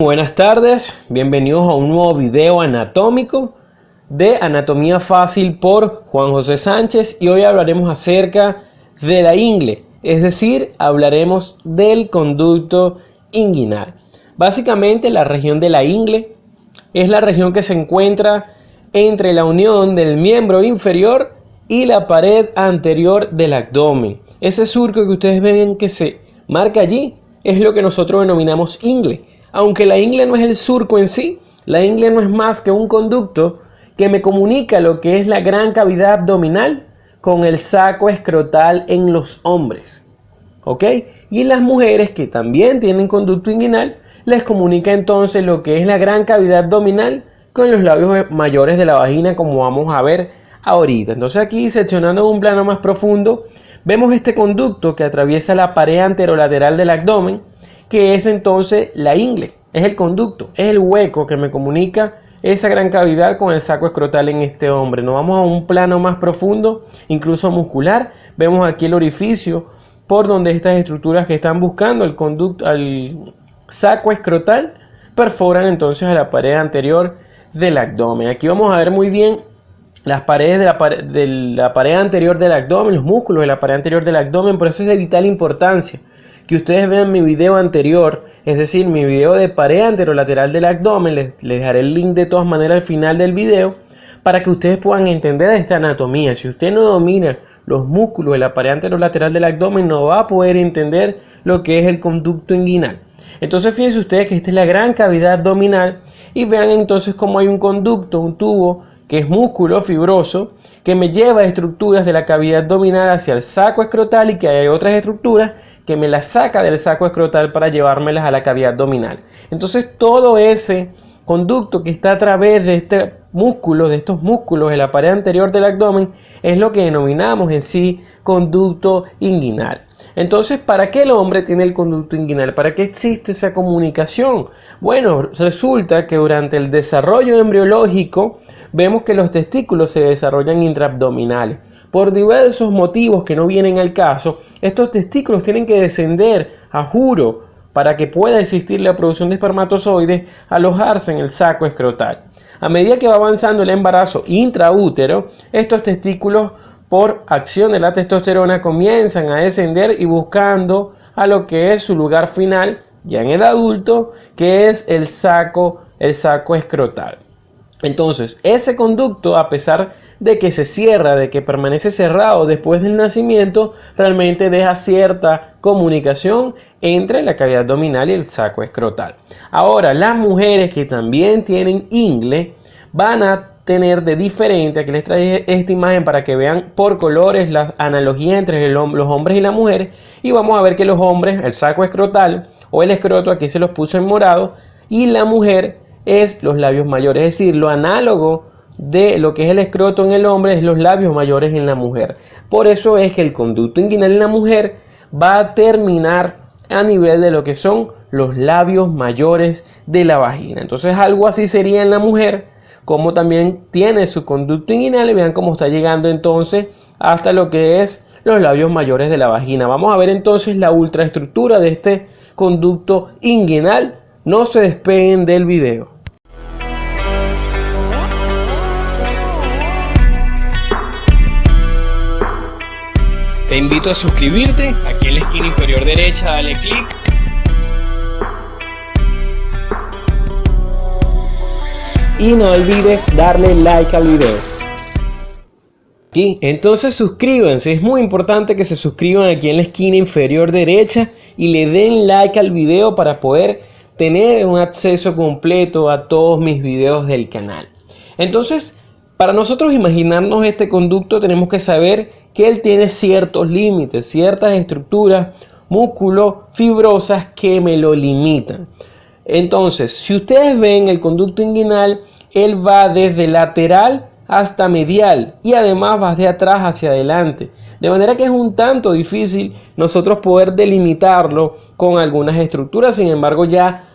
Buenas tardes, bienvenidos a un nuevo video anatómico de Anatomía Fácil por Juan José Sánchez, y hoy hablaremos acerca de la ingle, es decir, hablaremos del conducto inguinal. Básicamente la región de la ingle es la región que se encuentra entre la unión del miembro inferior y la pared anterior del abdomen. Ese surco que ustedes ven que se marca allí es lo que nosotros denominamos ingle. Aunque la ingle no es el surco en sí, la ingle no es más que un conducto que me comunica lo que es la gran cavidad abdominal con el saco escrotal en los hombres. ¿Ok? Y las mujeres que también tienen conducto inguinal, les comunica entonces lo que es la gran cavidad abdominal con los labios mayores de la vagina, como vamos a ver ahorita. Entonces aquí, seccionando un plano más profundo, vemos este conducto que atraviesa la pared anterolateral del abdomen, que es entonces la ingle, es el conducto, es el hueco que me comunica esa gran cavidad con el saco escrotal en este hombre. Nos vamos a un plano más profundo, incluso muscular. Vemos aquí el orificio por donde estas estructuras que están buscando el conducto, al saco escrotal, perforan entonces a la pared anterior del abdomen. Aquí vamos a ver muy bien las paredes de la pared anterior del abdomen, los músculos de la pared anterior del abdomen. Por eso es de vital importancia que ustedes vean mi video anterior, es decir, mi video de pared anterolateral del abdomen. Les dejaré el link de todas maneras al final del video para que ustedes puedan entender esta anatomía. Si usted no domina los músculos de la pared anterolateral del abdomen, no va a poder entender lo que es el conducto inguinal. Entonces fíjense ustedes que esta es la gran cavidad abdominal, y vean entonces cómo hay un conducto, un tubo que es músculo fibroso que me lleva a estructuras de la cavidad abdominal hacia el saco escrotal, y que hay otras estructuras que me las saca del saco escrotal para llevármelas a la cavidad abdominal. Entonces todo ese conducto que está a través de este músculo, de estos músculos de la pared anterior del abdomen, es lo que denominamos en sí conducto inguinal. Entonces, ¿para qué el hombre tiene el conducto inguinal? ¿Para qué existe esa comunicación? Bueno, resulta que durante el desarrollo embriológico vemos que los testículos se desarrollan intraabdominales. Por diversos motivos que no vienen al caso, estos testículos tienen que descender a juro para que pueda existir la producción de espermatozoides, alojarse en el saco escrotal. A medida que va avanzando el embarazo intraútero, estos testículos, por acción de la testosterona, comienzan a descender y buscando a lo que es su lugar final, ya en el adulto, que es el saco escrotal. Entonces, ese conducto, a pesar de que se cierra, de que permanece cerrado después del nacimiento, realmente deja cierta comunicación entre la cavidad abdominal y el saco escrotal. Ahora, las mujeres que también tienen ingle van a tener de diferente. Aquí les traje esta imagen para que vean por colores la analogía entre los hombres y las mujeres, y vamos a ver que los hombres, el saco escrotal o el escroto, aquí se los puso en morado, y la mujer es los labios mayores, es decir, lo análogo de lo que es el escroto en el hombre es los labios mayores en la mujer. Por eso es que el conducto inguinal en la mujer va a terminar a nivel de lo que son los labios mayores de la vagina. Entonces algo así sería en la mujer, como también tiene su conducto inguinal, y vean cómo está llegando entonces hasta lo que es los labios mayores de la vagina. Vamos a ver entonces la ultraestructura de este conducto inguinal. No se despeguen del video. Te invito a suscribirte, aquí en la esquina inferior derecha dale clic. Y no olvides darle like al video. Entonces suscríbanse, es muy importante que se suscriban aquí en la esquina inferior derecha y le den like al video para poder tener un acceso completo a todos mis videos del canal. Entonces, para nosotros imaginarnos este conducto, tenemos que saber que él tiene ciertos límites, ciertas estructuras músculo-fibrosas que me lo limitan. Entonces, si ustedes ven el conducto inguinal, él va desde lateral hasta medial y además va de atrás hacia adelante. De manera que es un tanto difícil nosotros poder delimitarlo con algunas estructuras. Sin embargo, ya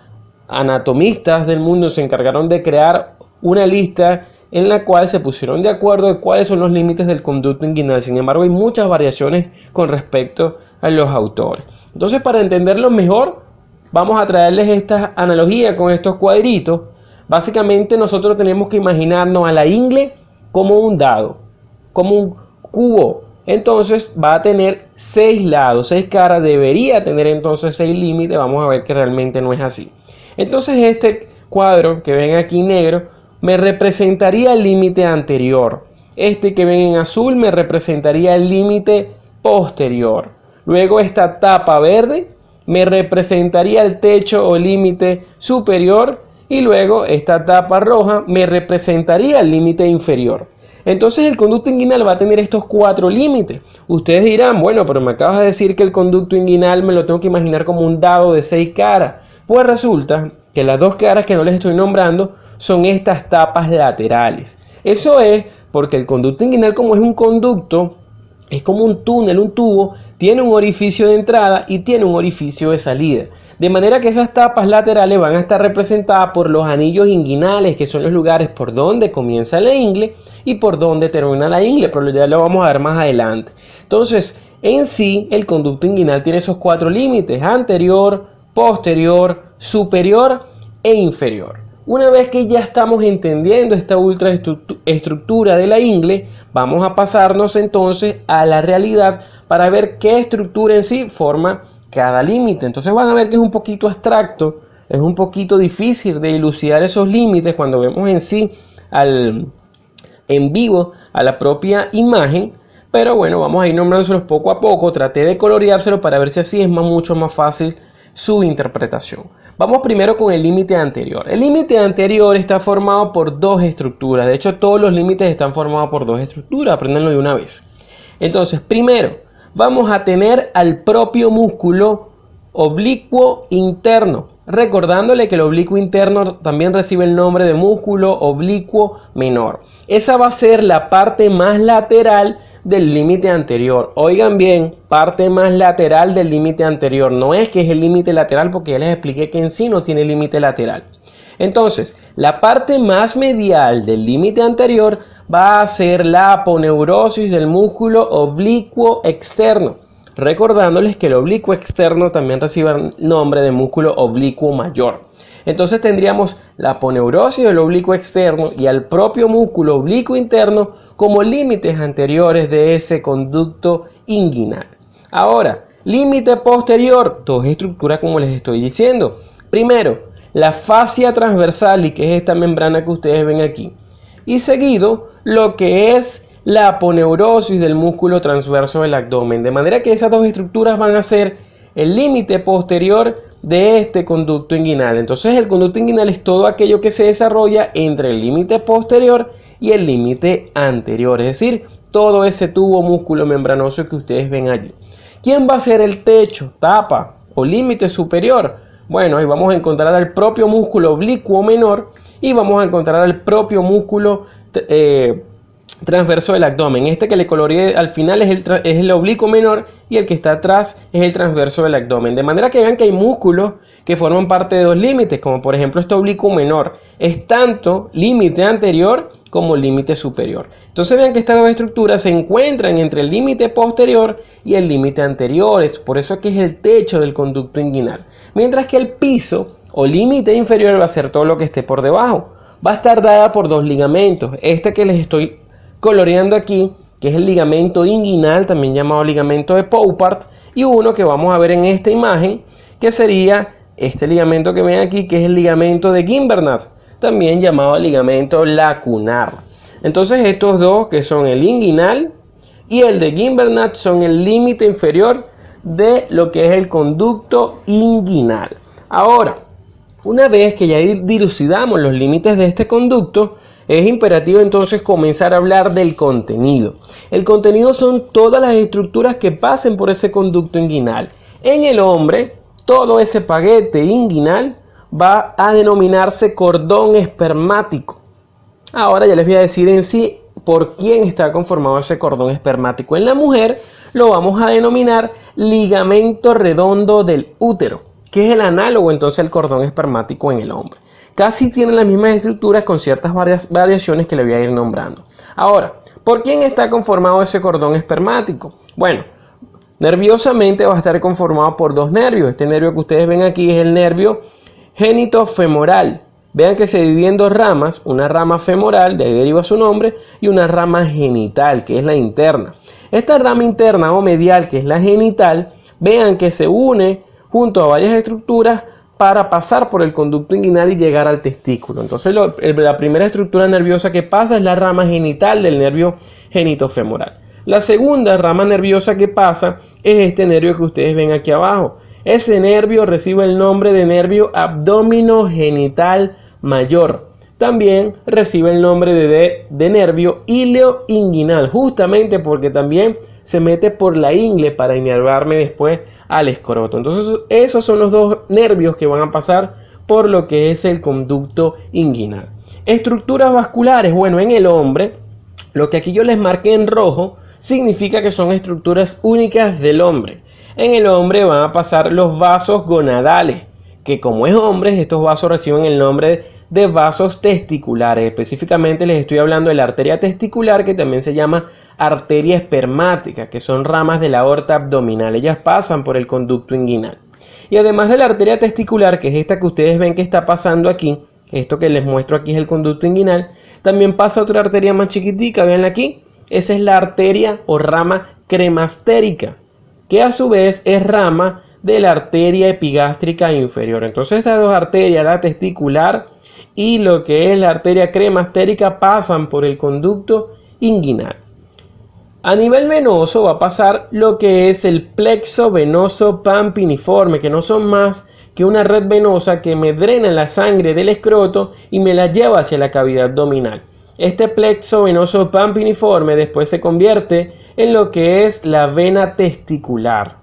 anatomistas del mundo se encargaron de crear una lista en la cual se pusieron de acuerdo de cuáles son los límites del conducto inguinal. Sin embargo, hay muchas variaciones con respecto a los autores. Entonces, para entenderlo mejor, vamos a traerles esta analogía con estos cuadritos. Básicamente nosotros tenemos que imaginarnos a la ingle como un dado, como un cubo. Entonces va a tener 6 lados, 6 caras, debería tener entonces 6 límites. Vamos a ver que realmente no es así. Entonces este cuadro que ven aquí negro me representaría el límite anterior. Este que ven en azul me representaría el límite posterior. Luego esta tapa verde me representaría el techo o límite superior. Y luego esta tapa roja me representaría el límite inferior. Entonces el conducto inguinal va a tener estos 4 límites. Ustedes dirán, bueno, pero me acabas de decir que el conducto inguinal me lo tengo que imaginar como un dado de 6 caras. Pues resulta que las 2 caras que no les estoy nombrando son estas tapas laterales. Eso es porque el conducto inguinal, como es un conducto, es como un túnel, un tubo, tiene un orificio de entrada y tiene un orificio de salida. De manera que esas tapas laterales van a estar representadas por los anillos inguinales, que son los lugares por donde comienza la ingle y por donde termina la ingle, pero ya lo vamos a ver más adelante. Entonces, en sí, el conducto inguinal tiene esos 4 límites: anterior, posterior, superior e inferior. Una vez que ya estamos entendiendo esta ultraestructura de la ingle, vamos a pasarnos entonces a la realidad para ver qué estructura en sí forma cada límite. Entonces van a ver que es un poquito abstracto, es un poquito difícil de dilucidar esos límites cuando vemos en sí en vivo a la propia imagen, pero bueno, vamos a ir nombrándoselos poco a poco. Traté de coloreárselo para ver si así es mucho más fácil su interpretación. Vamos primero con el límite anterior. El límite anterior está formado por 2 estructuras. De hecho, todos los límites están formados por 2 estructuras. Apréndanlo de una vez. Entonces, primero vamos a tener al propio músculo oblicuo interno, recordándole que el oblicuo interno también recibe el nombre de músculo oblicuo menor. Esa va a ser la parte más lateral del límite anterior. Oigan bien, parte más lateral del límite anterior. No es que es el límite lateral, porque ya les expliqué que en sí no tiene límite lateral. Entonces, la parte más medial del límite anterior va a ser la aponeurosis del músculo oblicuo externo, recordándoles que el oblicuo externo también recibe el nombre de músculo oblicuo mayor. Entonces tendríamos la aponeurosis del oblicuo externo y al propio músculo oblicuo interno como límites anteriores de ese conducto inguinal. Ahora, límite posterior, 2 estructuras como les estoy diciendo. Primero, la fascia transversal, y que es esta membrana que ustedes ven aquí. Y seguido, lo que es la aponeurosis del músculo transverso del abdomen. De manera que esas 2 estructuras van a ser el límite posterior de este conducto inguinal. Entonces el conducto inguinal es todo aquello que se desarrolla entre el límite posterior y el límite anterior. Es decir, todo ese tubo músculo membranoso que ustedes ven allí. ¿Quién va a ser el techo, tapa o límite superior? Bueno, ahí vamos a encontrar al propio músculo oblicuo menor y vamos a encontrar al propio músculo transverso del abdomen. Este que le coloreé al final es el oblicuo menor y el que está atrás es el transverso del abdomen. De manera que vean que hay músculos que forman parte de 2 límites, como por ejemplo este oblicuo menor. Es tanto límite anterior como límite superior. Entonces vean que estas 2 estructuras se encuentran entre el límite posterior y el límite anterior. Por eso es que es el techo del conducto inguinal. Mientras que el piso o límite inferior va a ser todo lo que esté por debajo. Va a estar dada por 2 ligamentos. Este que les estoy coloreando aquí, que es el ligamento inguinal, también llamado ligamento de Poupart, y uno que vamos a ver en esta imagen, que sería este ligamento que ven aquí, que es el ligamento de Gimbernat, también llamado ligamento lacunar. Entonces estos 2, que son el inguinal y el de Gimbernat, son el límite inferior de lo que es el conducto inguinal. Ahora, una vez que ya dilucidamos los límites de este conducto, es imperativo entonces comenzar a hablar del contenido. El contenido son todas las estructuras que pasen por ese conducto inguinal. En el hombre, todo ese paquete inguinal va a denominarse cordón espermático. Ahora ya les voy a decir en sí por quién está conformado ese cordón espermático. En la mujer lo vamos a denominar ligamento redondo del útero, que es el análogo entonces al cordón espermático en el hombre. Casi tienen las mismas estructuras con ciertas variaciones que le voy a ir nombrando. Ahora, ¿por quién está conformado ese cordón espermático? Bueno, Nerviosamente va a estar conformado por dos nervios. Este nervio que ustedes ven aquí es el nervio genitofemoral. Vean que se divide en dos ramas, una rama femoral, de ahí deriva su nombre, y una rama genital, que es la interna. Esta rama interna o medial, que es la genital, vean que se une junto a varias estructuras para pasar por el conducto inguinal y llegar al testículo. Entonces la primera estructura nerviosa que pasa es la rama genital del nervio genitofemoral. La segunda rama nerviosa que pasa es este nervio que ustedes ven aquí abajo. Ese nervio recibe el nombre de nervio abdominogenital mayor. También recibe el nombre de nervio ilioinguinal, justamente porque también se mete por la ingle para inervarme después al escroto. Entonces esos son los dos nervios que van a pasar por lo que es el conducto inguinal. Estructuras vasculares, bueno, en el hombre, lo que aquí yo les marqué en rojo significa que son estructuras únicas del hombre. En el hombre van a pasar los vasos gonadales, que como es hombre, estos vasos reciben el nombre de vasos testiculares. Específicamente les estoy hablando de la arteria testicular, que también se llama arteria espermática, que son ramas de la aorta abdominal. Ellas pasan por el conducto inguinal. Y además de la arteria testicular, que es esta que ustedes ven que está pasando aquí, esto que les muestro aquí es el conducto inguinal, también pasa otra arteria más chiquitica, veanla aquí. Esa es la arteria o rama cremastérica, que a su vez es rama de la arteria epigástrica inferior. Entonces esas dos arterias, la testicular y lo que es la arteria cremastérica, pasan por el conducto inguinal. A nivel venoso va a pasar lo que es el plexo venoso pampiniforme, que no son más que una red venosa que me drena la sangre del escroto y me la lleva hacia la cavidad abdominal. Este plexo venoso pampiniforme después se convierte en lo que es la vena testicular.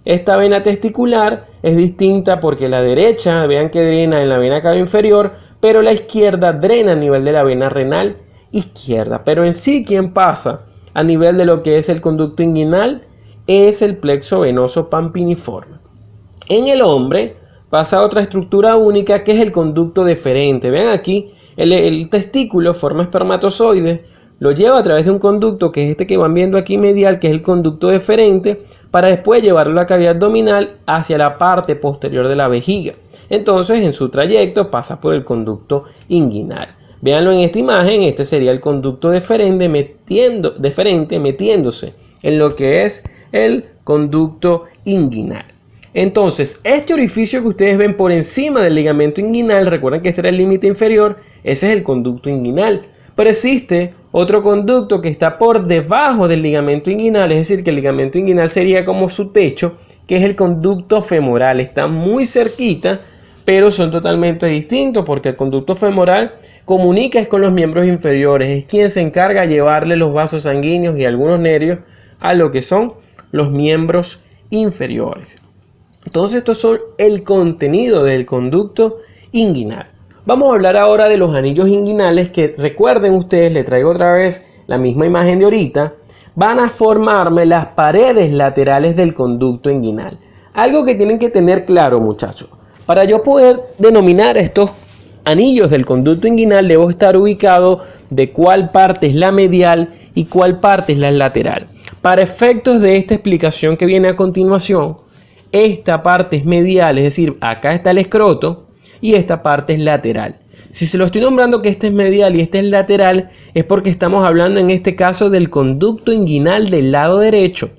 Esta vena testicular es distinta porque la derecha, vean que drena en la vena cava inferior, pero la izquierda drena a nivel de la vena renal izquierda. Pero en sí, quien pasa a nivel de lo que es el conducto inguinal es el plexo venoso pampiniforme. En el hombre pasa otra estructura única que es el conducto deferente. Vean aquí, el testículo forma espermatozoides, lo lleva a través de un conducto que es este que van viendo aquí medial, que es el conducto deferente, para después llevarlo a la cavidad abdominal hacia la parte posterior de la vejiga. Entonces en su trayecto pasa por el conducto inguinal. Véanlo en esta imagen, este sería el conducto deferente metiéndose en lo que es el conducto inguinal. Entonces, este orificio que ustedes ven por encima del ligamento inguinal, recuerden que este era el límite inferior, ese es el conducto inguinal. Pero existe otro conducto que está por debajo del ligamento inguinal, es decir, que el ligamento inguinal sería como su techo, que es el conducto femoral. Está muy cerquita, pero son totalmente distintos porque el conducto femoral comunica con los miembros inferiores, es quien se encarga de llevarle los vasos sanguíneos y algunos nervios a lo que son los miembros inferiores. Entonces estos son el contenido del conducto inguinal. Vamos a hablar ahora de los anillos inguinales que, recuerden ustedes, les traigo otra vez la misma imagen de ahorita, van a formarme las paredes laterales del conducto inguinal. Algo que tienen que tener claro, muchachos, para yo poder denominar estos anillos del conducto inguinal debo estar ubicado de cuál parte es la medial y cuál parte es la lateral. Para efectos de esta explicación que viene a continuación, esta parte es medial, es decir, acá está el escroto y esta parte es lateral. Si se lo estoy nombrando que este es medial y este es lateral, es porque estamos hablando en este caso del conducto inguinal del lado derecho.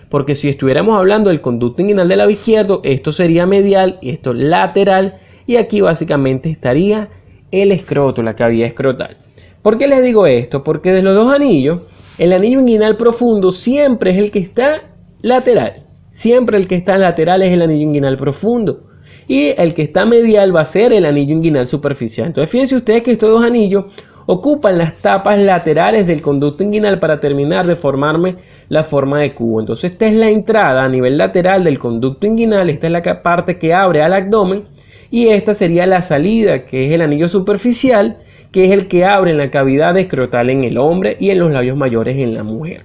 Porque si estuviéramos hablando del conducto inguinal del lado izquierdo, esto sería medial y esto lateral. Y aquí básicamente estaría el escroto, la cavidad escrotal. ¿Por qué les digo esto? Porque de los dos anillos, el anillo inguinal profundo siempre es el que está lateral. Siempre el que está lateral es el anillo inguinal profundo. Y el que está medial va a ser el anillo inguinal superficial. Entonces fíjense ustedes que estos dos anillos ocupan las tapas laterales del conducto inguinal para terminar de formarme la forma de cubo. Entonces esta es la entrada a nivel lateral del conducto inguinal. Esta es la parte que abre al abdomen. Y esta sería la salida, que es el anillo superficial, que es el que abre en la cavidad escrotal en el hombre y en los labios mayores en la mujer.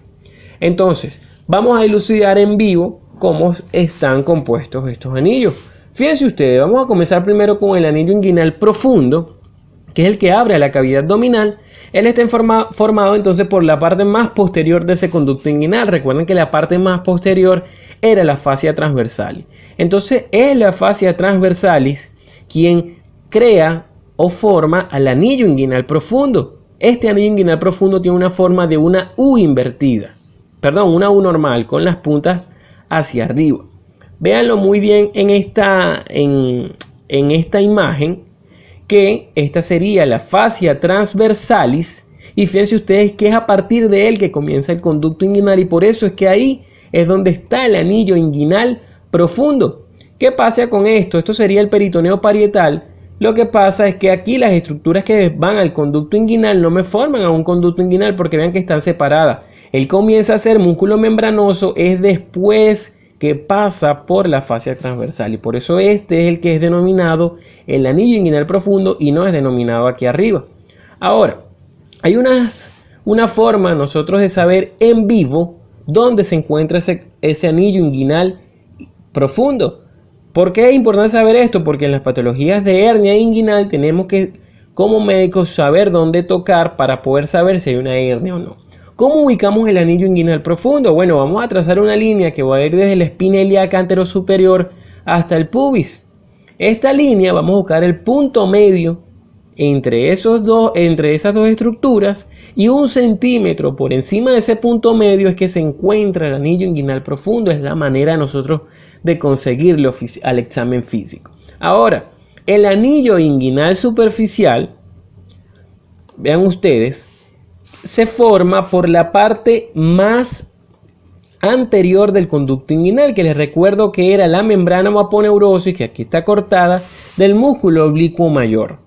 Entonces vamos a elucidar en vivo cómo están compuestos estos anillos. Fíjense ustedes, vamos a comenzar primero con el anillo inguinal profundo, que es el que abre a la cavidad abdominal. Él está formado entonces por la parte más posterior de ese conducto inguinal. Recuerden que la parte más posterior era la fascia transversalis. Entonces es la fascia transversalis quien crea o forma al anillo inguinal profundo. Este anillo inguinal profundo tiene una forma de una U invertida. Perdón, una U normal con las puntas hacia arriba. Véanlo muy bien en esta imagen, que esta sería la fascia transversalis, y fíjense ustedes que es a partir de él que comienza el conducto inguinal, y por eso es que ahí es donde está el anillo inguinal profundo. ¿Qué pasa con esto? Esto sería el peritoneo parietal. Lo que pasa es que aquí las estructuras que van al conducto inguinal no me forman a un conducto inguinal, porque vean que están separadas. Él comienza a ser músculo membranoso es después que pasa por la fascia transversal, y por eso este es el que es denominado el anillo inguinal profundo y no es denominado aquí arriba. Ahora, hay una forma nosotros de saber en vivo dónde se encuentra ese anillo inguinal profundo. ¿Por qué es importante saber esto? Porque en las patologías de hernia inguinal tenemos que, como médicos, saber dónde tocar para poder saber si hay una hernia o no. ¿Cómo ubicamos el anillo inguinal profundo? Bueno, vamos a trazar una línea que va a ir desde la espina ilíaca anterosuperior hasta el pubis. Esta línea vamos a buscar el punto medio entre esas dos estructuras, y 1 centímetro por encima de ese punto medio es que se encuentra el anillo inguinal profundo. Es la manera de nosotros de conseguirlo al examen físico. Ahora, el anillo inguinal superficial, vean ustedes, se forma por la parte más anterior del conducto inguinal, que les recuerdo que era la membrana o aponeurosis, que aquí está cortada, del músculo oblicuo mayor.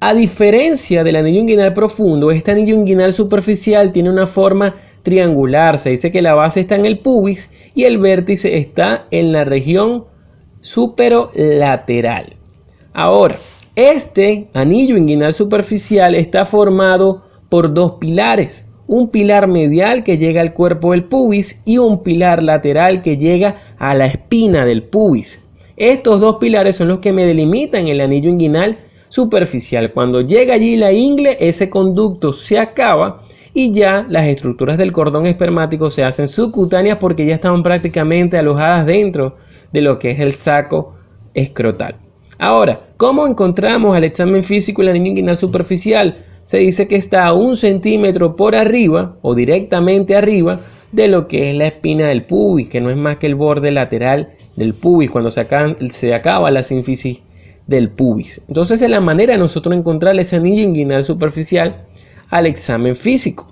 A diferencia del anillo inguinal profundo, este anillo inguinal superficial tiene una forma triangular. Se dice que la base está en el pubis y el vértice está en la región superolateral. Ahora, este anillo inguinal superficial está formado por dos pilares: un pilar medial que llega al cuerpo del pubis y un pilar lateral que llega a la espina del pubis. Estos dos pilares son los que me delimitan el anillo inguinal superficial. Cuando llega allí la ingle, ese conducto se acaba y ya las estructuras del cordón espermático se hacen subcutáneas, porque ya están prácticamente alojadas dentro de lo que es el saco escrotal. Ahora, ¿cómo encontramos al examen físico el anillo inguinal superficial? Se dice que está a 1 centímetro por arriba o directamente arriba de lo que es la espina del pubis, que no es más que el borde lateral del pubis, cuando se acaba la sínfisis del pubis. Entonces es la manera de nosotros encontrar ese anillo inguinal superficial al examen físico.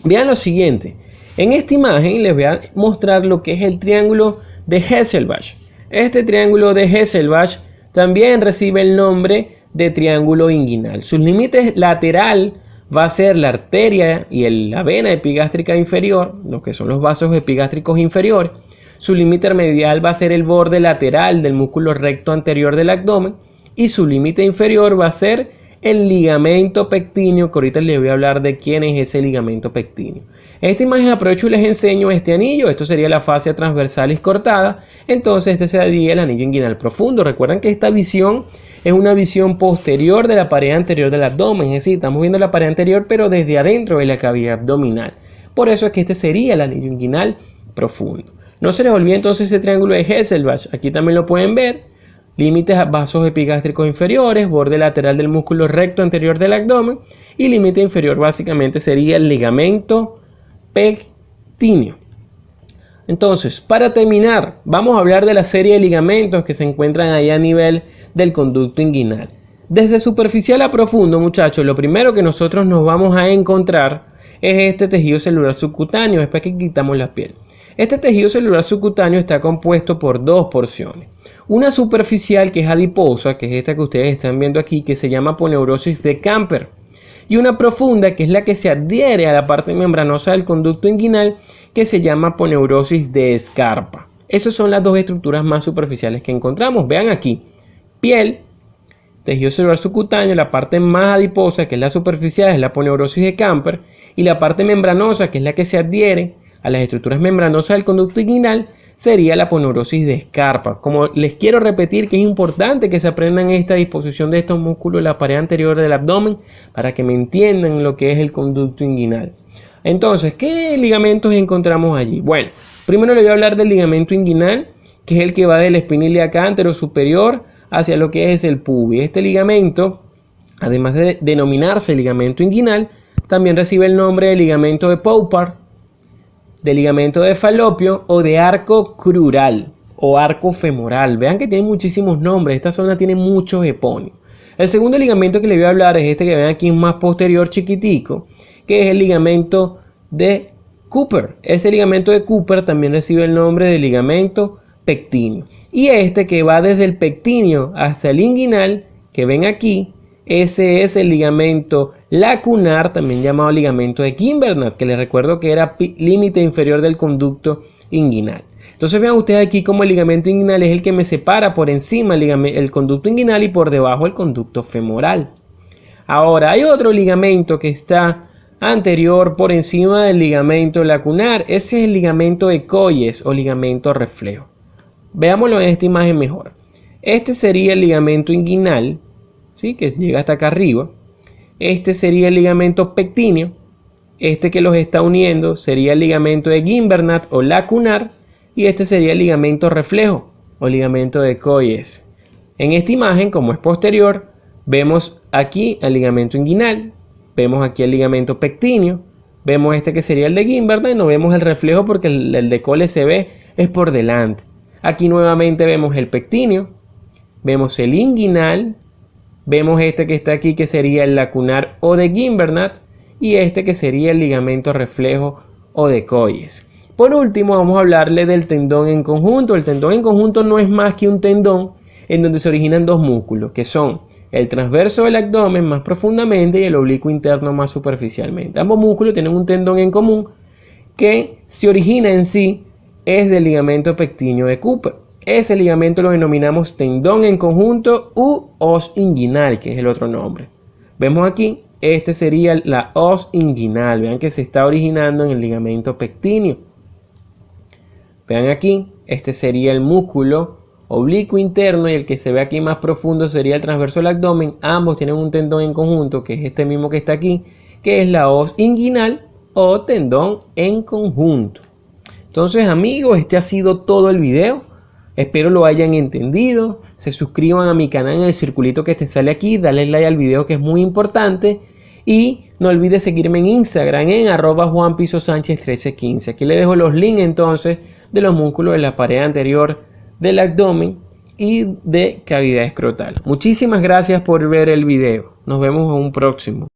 Vean lo siguiente. En esta imagen les voy a mostrar lo que es el triángulo de Hesselbach. Este triángulo de Hesselbach también recibe el nombre de triángulo inguinal. Sus límites lateral va a ser la arteria y la vena epigástrica inferior, lo que son los vasos epigástricos inferiores. Su límite medial va a ser el borde lateral del músculo recto anterior del abdomen, y su límite inferior va a ser el ligamento pectíneo, que ahorita les voy a hablar de quién es ese ligamento pectíneo. En esta imagen aprovecho y les enseño este anillo. Esto sería la fascia transversalis cortada. Entonces este sería el anillo inguinal profundo. Recuerden que esta visión es una visión posterior de la pared anterior del abdomen, es decir, estamos viendo la pared anterior pero desde adentro de la cavidad abdominal. Por eso es que este sería el anillo inguinal profundo. No se les olvide entonces ese triángulo de Hesselbach. Aquí también lo pueden ver. Límites a vasos epigástricos inferiores, borde lateral del músculo recto anterior del abdomen, y límite inferior básicamente sería el ligamento pectíneo. Entonces, para terminar, vamos a hablar de la serie de ligamentos que se encuentran ahí a nivel del conducto inguinal. Desde superficial a profundo, muchachos, lo primero que nosotros nos vamos a encontrar es este tejido celular subcutáneo, después que quitamos la piel. Este tejido celular subcutáneo está compuesto por dos porciones. Una superficial, que es adiposa, que es esta que ustedes están viendo aquí, que se llama aponeurosis de Camper. Y una profunda, que es la que se adhiere a la parte membranosa del conducto inguinal, que se llama aponeurosis de Scarpa. Esas son las dos estructuras más superficiales que encontramos. Vean aquí: piel, tejido celular subcutáneo, la parte más adiposa, que es la superficial, es la aponeurosis de Camper, y la parte membranosa, que es la que se adhiere a las estructuras membranosas del conducto inguinal, sería la aponeurosis de Scarpa. Como les quiero repetir que es importante que se aprendan esta disposición de estos músculos de la pared anterior del abdomen para que me entiendan lo que es el conducto inguinal. Entonces, ¿qué ligamentos encontramos allí? Bueno, primero les voy a hablar del ligamento inguinal, que es el que va de la espina ilíaca anterosuperior hacia lo que es el pubis. Este ligamento, además de denominarse ligamento inguinal, también recibe el nombre de ligamento de Poupart, de ligamento de Falopio o de arco crural o arco femoral. Vean que tiene muchísimos nombres. Esta zona tiene muchos epónimos. El segundo ligamento que les voy a hablar es este que ven aquí más posterior chiquitico, que es el ligamento de Cooper. Ese ligamento de Cooper también recibe el nombre de ligamento pectíneo. Y este que va desde el pectíneo hasta el inguinal, que ven aquí, ese es el ligamento lacunar, también llamado ligamento de Gimbernat, que les recuerdo que era límite inferior del conducto inguinal. Entonces vean ustedes aquí como el ligamento inguinal es el que me separa por encima el conducto inguinal y por debajo el conducto femoral. Ahora hay otro ligamento que está anterior por encima del ligamento lacunar. Ese es el ligamento de Colles o ligamento reflejo. Veámoslo en esta imagen mejor. Este sería el ligamento inguinal, ¿sí?, que llega hasta acá arriba. Este sería el ligamento pectíneo. Este que los está uniendo sería el ligamento de Gimbernat o lacunar. Y este sería el ligamento reflejo o ligamento de Colles. En esta imagen, como es posterior, vemos aquí el ligamento inguinal. Vemos aquí el ligamento pectíneo. Vemos este que sería el de Gimbernat y no vemos el reflejo porque el de Colles se ve es por delante. Aquí nuevamente vemos el pectíneo. Vemos el inguinal. Vemos este que está aquí que sería el lacunar o de Gimbernat y este que sería el ligamento reflejo o de Colles. Por último vamos a hablarle del tendón en conjunto. El tendón en conjunto no es más que un tendón en donde se originan dos músculos que son el transverso del abdomen más profundamente y el oblicuo interno más superficialmente. Ambos músculos tienen un tendón en común que se origina en sí es del ligamento pectíneo de Cooper. Ese ligamento lo denominamos tendón en conjunto u os inguinal, que es el otro nombre. Vemos aquí, este sería la os inguinal. Vean que se está originando en el ligamento pectíneo. Vean aquí, este sería el músculo oblicuo interno y el que se ve aquí más profundo sería el transverso del abdomen. Ambos tienen un tendón en conjunto, que es este mismo que está aquí, que es la os inguinal o tendón en conjunto. Entonces, amigos, este ha sido todo el video. Espero lo hayan entendido. Se suscriban a mi canal en el circulito que te sale aquí. Dale like al video que es muy importante. Y no olvides seguirme en Instagram en @juanpisosánchez1315. Aquí les dejo los links entonces de los músculos de la pared anterior del abdomen y de cavidad escrotal. Muchísimas gracias por ver el video. Nos vemos en un próximo.